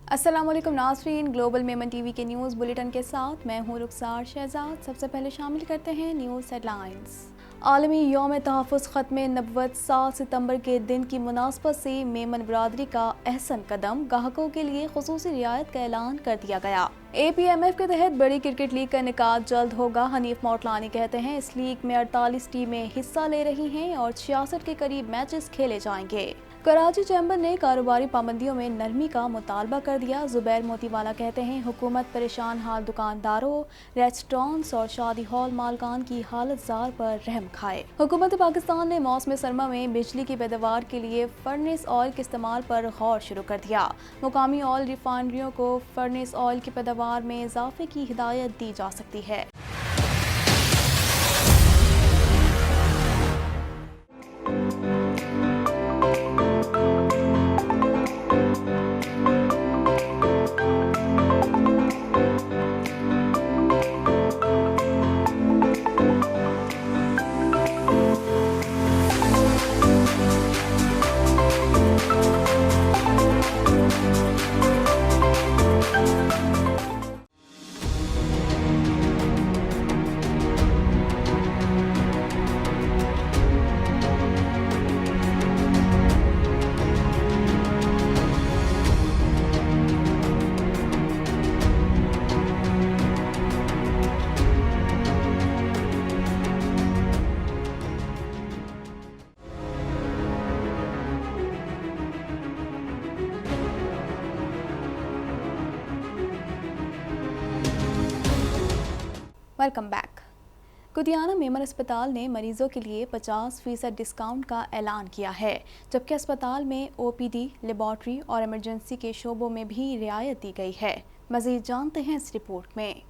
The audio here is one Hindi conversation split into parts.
अस्सलाम वालेकुम नाज़रीन, ग्लोबल मेमन टीवी के न्यूज़ बुलेटिन के साथ मैं हूँ रुखसार शहजाद। सबसे पहले शामिल करते हैं न्यूज़ हेडलाइंस। आलमी यौम तहफ़्फ़ुज़ ख़त्म नबुव्वत 7 सितंबर के दिन की मुनासबत से मेमन बरादरी का अहसन कदम, गाहकों के लिए खुसूसी रियायत का ऐलान कर दिया गया। APMF के तहत बड़ी क्रिकेट लीग का इनेकाद जल्द होगा। हनीफ मोटलानी कहते हैं इस लीग में 48 टीमें हिस्सा ले रही हैं और 66 के करीब मैचेस खेले जाएंगे। कराची चैम्बर ने कारोबारी पाबंदियों में नरमी का मुतालबा कर दिया। जुबैर मोतीवाला कहते हैं हुकूमत परेशान हाल दुकानदारों, रेस्टोरेंट्स और शादी हॉल मालकान की हालत जार पर रहम खाए। हुकूमत पाकिस्तान ने मौसम सरमा में बिजली की पैदावार के लिए फर्नेस ऑयल के इस्तेमाल पर गौर शुरू कर दिया। मुकामी ऑयल रिफाइनरियों को फर्नेस ऑयल की पैदावार में इजाफे की हिदायत दी जा सकती है। Welcome back. कुतियाना मेमन अस्पताल ने मरीजों के लिए 50% डिस्काउंट का ऐलान किया है, जबकि अस्पताल में OPD, लेबॉर्ट्री और इमरजेंसी के शोबों में भी रियायत दी गई है। मज़ीद जानते हैं इस रिपोर्ट में।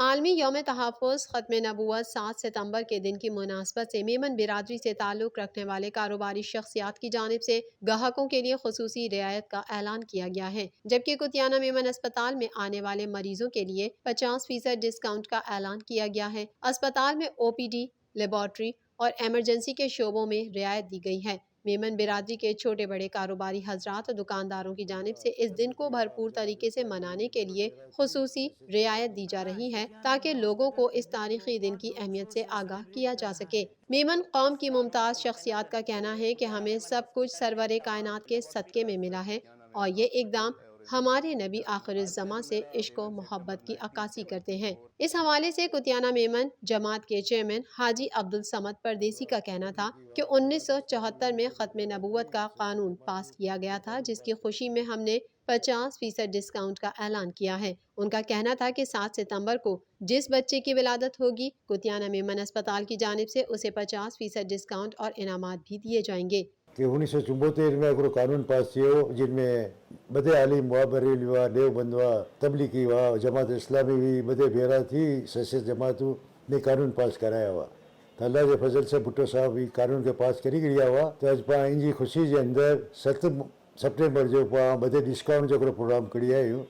आलमी यौम तहफ़्फ़ुज़ ख़त्म नबुव्वत 7 सितंबर के दिन की मुनासबत से मेमन बिरादरी से ताल्लुक़ रखने वाले कारोबारी शख्सियात की जानिब से गाहकों के लिए खुसूसी रियायत का ऐलान किया गया है, जबकि कुतियाना मेमन अस्पताल में आने वाले मरीजों के लिए 50% डिस्काउंट का ऐलान किया गया है। अस्पताल में OPD, लेबॉर्ट्री और एमरजेंसी के शोबों में रियायत दी गई है। मेमन बिरादरी के छोटे बड़े कारोबारी हजरात और दुकानदारों की जानिब से इस दिन को भरपूर तरीके से मनाने के लिए खुसूसी रियायत दी जा रही है, ताकि लोगों को इस तारीखी दिन की अहमियत से आगाह किया जा सके। मेमन कौम की मुमताज शख्सियात का कहना है कि हमें सब कुछ सरवरे कायनात के सदक़े में मिला है और ये इकदाम हमारे नबी आखिरुज़्ज़मा से इश्क व मोहब्बत की अक्कासी करते हैं। इस हवाले से कुतियाना मेमन जमात के चेयरमैन हाजी अब्दुल समद परदेसी का कहना था कि 1974 में ख़त्म नबुव्वत का कानून पास किया गया था, जिसकी खुशी में हमने 50% डिस्काउंट का ऐलान किया है। उनका कहना था कि 7 सितंबर को जिस बच्चे की विलादत होगी, कुतियाना मेमन अस्पताल की जानिब से उसे 50% डिस्काउंट और इनामात भी दिए जाएंगे। कि 1974 में एक कानून पास थियो जिनमें बदे आलिम हुआ, बरेली हुआ, देवबंद हुआ, तबलीगी हुआ, जमात इस्लामी हुई, बदे भेरा थी सशस्त्र जमातों ने कानून पास कराया हुआ। तो अल्लाह के फजल से भुट्टो साहब भी कानून के पास करी गया हुआ। तो अज पा इंजी खुशी के अंदर 7 सितंबर जो पा बदे डिस्काउंट जो प्रोग्राम करी आयो,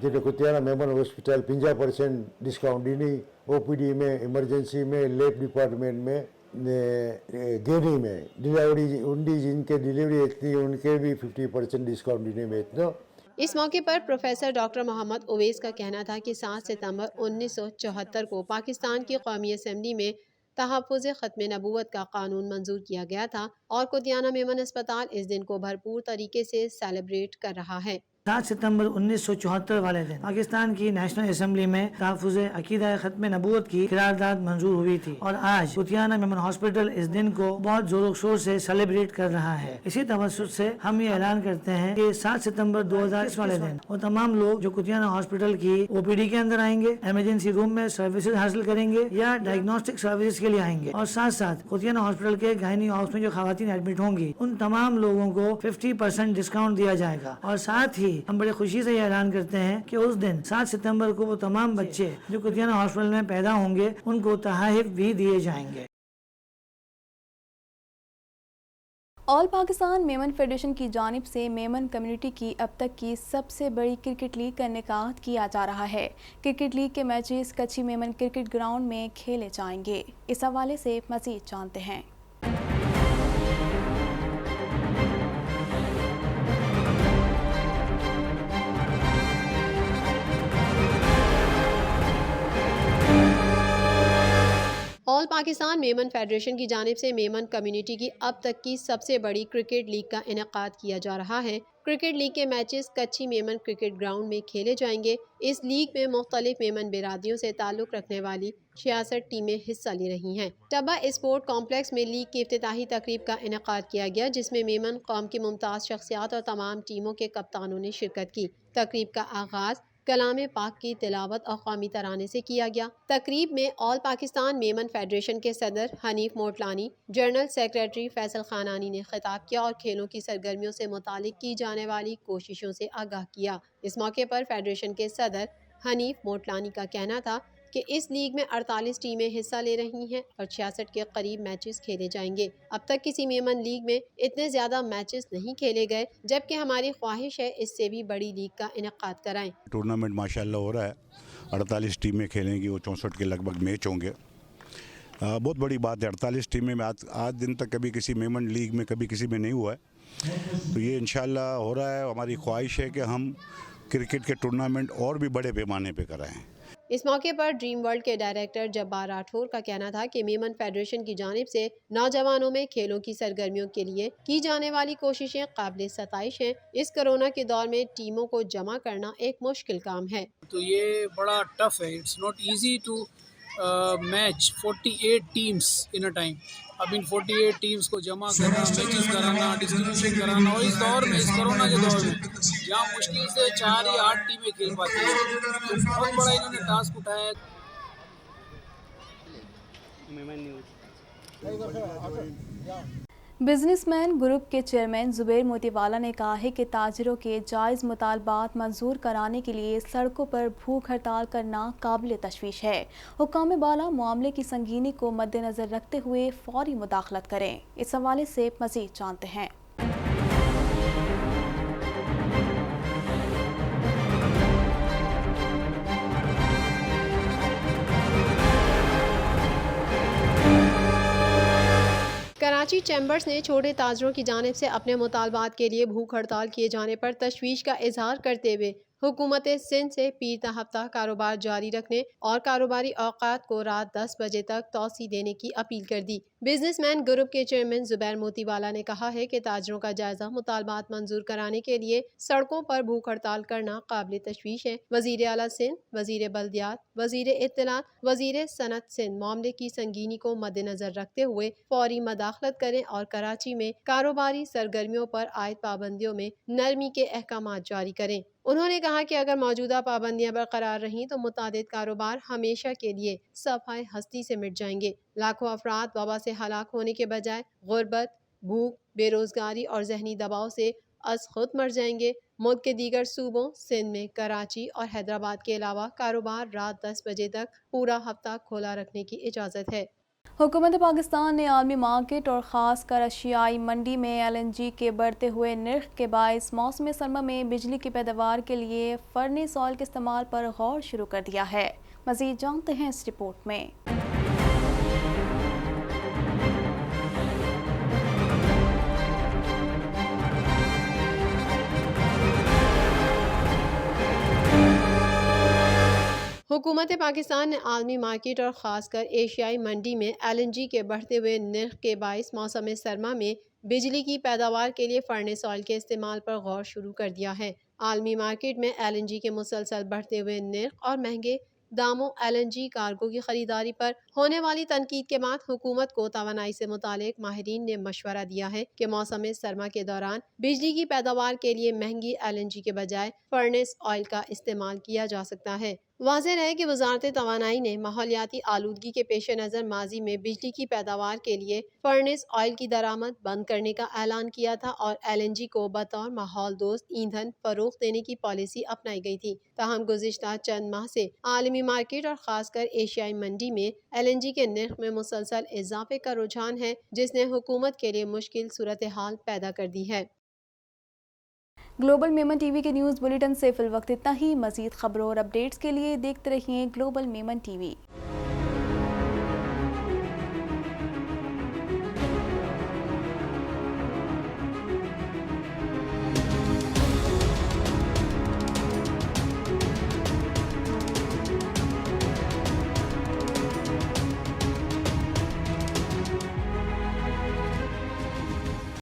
जिसमें कुतियाना मेमन हॉस्पिटल 50% डिस्काउंट ॾिनी, OPD में, इमरजेंसी में, लैब डिपार्टमेंट में, गेनी में डिलीवरी उनकी जिनके डिलीवरी थी उनके भी 50% डिस्काउंट देने में इतना। इस मौके पर प्रोफेसर डॉक्टर मोहम्मद उवैस का कहना था कि 7 सितंबर 1974 को पाकिस्तान की कौमी असम्बली में तहफ़्फ़ुज़ ख़त्म नबुव्वत का कानून मंजूर किया गया था और कुतियाना मेमन अस्पताल इस दिन को भरपूर तरीके से सेलिब्रेट कर रहा है। 7 सितंबर 1974 वाले दिन पाकिस्तान की नेशनल असेंबली में तहफ़्फ़ुज़ अक़ीदा ख़त्म नबुव्वत की करारदाद मंजूर हुई थी और आज कुतियाना मेमन हॉस्पिटल इस दिन को बहुत जोरों शोर से सेलिब्रेट कर रहा है। इसी तवज्जुह से हम ये ऐलान करते हैं कि 7 सितंबर 2020 वाले दिन वो तमाम लोग जो कुतियाना हॉस्पिटल की OPD के अंदर आएंगे, इमरजेंसी रूम में सर्विसेज हासिल करेंगे या डायग्नोस्टिक सर्विस के लिए आएंगे और साथ साथ कुतियाना हॉस्पिटल के गायनी हाउस में जो खवातीन एडमिट होंगी उन तमाम लोगों को 50% डिस्काउंट दिया जाएगा। और साथ ही हम बड़े खुशी से ये ऐलान करते हैं कि उस दिन 7 सितंबर को वो तमाम बच्चे जो कुतियाना हॉस्पिटल में पैदा होंगे उनको तोहफे भी दिए जाएंगे। ऑल पाकिस्तान मेमन फेडरेशन की जानिब से मेमन कम्युनिटी की अब तक की सबसे बड़ी क्रिकेट लीग का इनेकाद किया जा रहा है। क्रिकेट लीग के मैचेस कच्ची मेमन क्रिकेट ग्राउंड में खेले जाएंगे। इस हवाले से मज़ीद जानते हैं। ऑल पाकिस्तान मेमन फेडरेशन की जानिब से मेमन कम्युनिटी की अब तक की सबसे बड़ी क्रिकेट लीग का इनेकाद किया जा रहा है। क्रिकेट लीग के मैचेस कच्ची मेमन क्रिकेट ग्राउंड में खेले जाएंगे। इस लीग में मुख्तलिफ मेमन बिरादियों से ताल्लुक़ रखने वाली 66 टीमें हिस्सा ले रही हैं। टब्बा स्पोर्ट कॉम्प्लेक्स में लीग की इफ्तिताही तकरीब का इनेकाद किया गया, जिसमें मेमन कौम की मुमताज़ शख्सियात और तमाम टीमों के कप्तानों ने शिरकत की। तकरीब का आगाज़ कलाम पाक की तिलावत और कौमी तराने से किया गया। तकरीब में ऑल पाकिस्तान मेमन फेडरेशन के सदर हनीफ मोटलानी, जनरल सेक्रेटरी फैसल खानानी ने खिताब किया और खेलों की सरगर्मियों से मुतालिक की जाने वाली कोशिशों से आगाह किया। इस मौके पर फेडरेशन के सदर हनीफ मोटलानी का कहना था कि इस लीग में 48 टीमें हिस्सा ले रही हैं और 66 के करीब मैचेस खेले जाएंगे। अब तक किसी मेमन लीग में इतने ज़्यादा मैचेस नहीं खेले गए, जबकि हमारी ख्वाहिश है इससे भी बड़ी लीग का इनेकाद कराएं। टूर्नामेंट माशाल्लाह हो रहा है, 48 टीमें खेलेंगी, वो 64 के लगभग मैच होंगे। बहुत बड़ी बात है, 48 टीमें में आज दिन तक कभी किसी मेमन लीग में कभी किसी में नहीं हुआ है। तो ये इंशाल्लाह हो रहा है। हमारी ख्वाहिश है कि हम क्रिकेट के टूर्नामेंट और भी बड़े पैमाने पे कराएं। इस मौके पर ड्रीम वर्ल्ड के डायरेक्टर जब्बार राठौर का कहना था कि मेमन फेडरेशन की जानिब से नौजवानों में खेलों की सरगर्मियों के लिए की जाने वाली कोशिशें काबिल सताइश हैं। इस कोरोना के दौर में टीमों को जमा करना एक मुश्किल काम है। तो ये बड़ा टफ है। It's not easy to match 48 teams in a time. अब इन 48 टीम्स को जमा करना, मैचेस कराना, डिस्ट्रीब्यूशन कराना, और इस दौर में, इस कोरोना के दौर में जहाँ मुश्किल से 4 या 8 टीमें खेल पाती हैं, तो बहुत बड़ा इन्होंने टास्क उठाया है। बिजनेसमैन ग्रुप के चेयरमैन जुबैर मोतीवाला ने कहा है कि ताजिरों के जायज़ मुतालबात मंजूर कराने के लिए सड़कों पर भूख हड़ताल करना काबिल तशवीश है। हुक्काम बाला मामले की संगीनी को मद्देनज़र रखते हुए फौरी मुदाखलत करें। इस हवाले से मज़ीद जानते हैं। कराची चैम्बर्स ने छोटे ताजरों की जानिब से अपने मुतालबात के लिए भूख हड़ताल किए जाने पर तशवीश का इजहार करते हुए हुकूमत सिंध से पीर ता हफ्ता कारोबार जारी रखने और कारोबारी औकात को रात 10 बजे तक तौसी देने की अपील कर दी। बिजनेसमैन ग्रुप के चेयरमैन जुबैर मोतीवाला ने कहा है कि ताजरों का जायजा मुतालबात मंजूर कराने के लिए सड़कों पर भूख हड़ताल करना काबिल तशवीश है। वजीर आला सिंध, वजीर बल्दियात, वजीर इत्तलात, वजीर सनत सिंध मामले की संगीनी को मद्देनजर रखते हुए फौरी मदाखलत करें और कराची में कारोबारी सरगर्मियों पर आयद पाबंदियों में नरमी के अहकाम जारी करें। उन्होंने कहा कि अगर मौजूदा पाबंदियां बरकरार रहीं तो मुतादिद कारोबार हमेशा के लिए सफाए हस्ती से मिट जाएंगे। लाखों अफराद वबा से हलाक होने के बजाय गुर्बत, भूख, बेरोजगारी और जहनी दबाव से अज खुद मर जाएंगे। मुल्क के दीगर सूबों सिंध में कराची और हैदराबाद के अलावा कारोबार रात 10 बजे तक पूरा हफ्ता खोला रखने की इजाज़त है। हुकूमत पाकिस्तान ने आलमी मार्केट और ख़ास कर एशियाई मंडी में LNG के बढ़ते हुए निर्ख के बायस मौसम सरमा में बिजली की पैदावार के लिए फर्नेस ऑयल के इस्तेमाल पर गौर शुरू कर दिया है। मज़ीद जानते हैं इस रिपोर्ट में। हुकूमत पाकिस्तान ने आलमी मार्केट और ख़ासकर एशियाई मंडी में LNG के बढ़ते हुए निर्ख के बायस मौसम सरमा में बिजली की पैदावार के लिए फर्नेस ऑयल के इस्तेमाल पर गौर शुरू कर दिया है। आलमी मार्केट में LNG के मुसलसल बढ़ते हुए निर्ख और महंगे दामों LNG कार्गो की खरीदारी पर होने वाली तनकीद के बाद हुकूमत को तवानाई से मुतालिक माहिरीन ने मशवरा दिया है कि मौसम सरमा के दौरान बिजली की पैदावार के लिए महंगी LNG के बजाय फर्नेस ऑयल का इस्तेमाल किया जा सकता है। वाज़ेह है कि वजारत तवानाई ने माहौलियाती आलूदगी के पेश नज़र माजी में बिजली की पैदावार के लिए फर्नेस ऑयल की दरामद बंद करने का ऐलान किया था और LNG को बतौर माहौल दोस्त ईंधन फरोख्त देने की पॉलिसी अपनाई गई थी। ताहम गुज़िश्ता चंद माह से आलमी मार्केट और ख़ासकर एशियाई मंडी में LNG के निर्ख में मुसलसल इजाफे का रुझान है, जिसने हुकूमत के लिए मुश्किल सूरत हाल पैदा कर दी है। ग्लोबल मेमन टीवी के न्यूज़ बुलेटिन से फिल वक्त इतना ही। मज़ीद खबरों और अपडेट्स के लिए देखते रहिए ग्लोबल मेमन टीवी।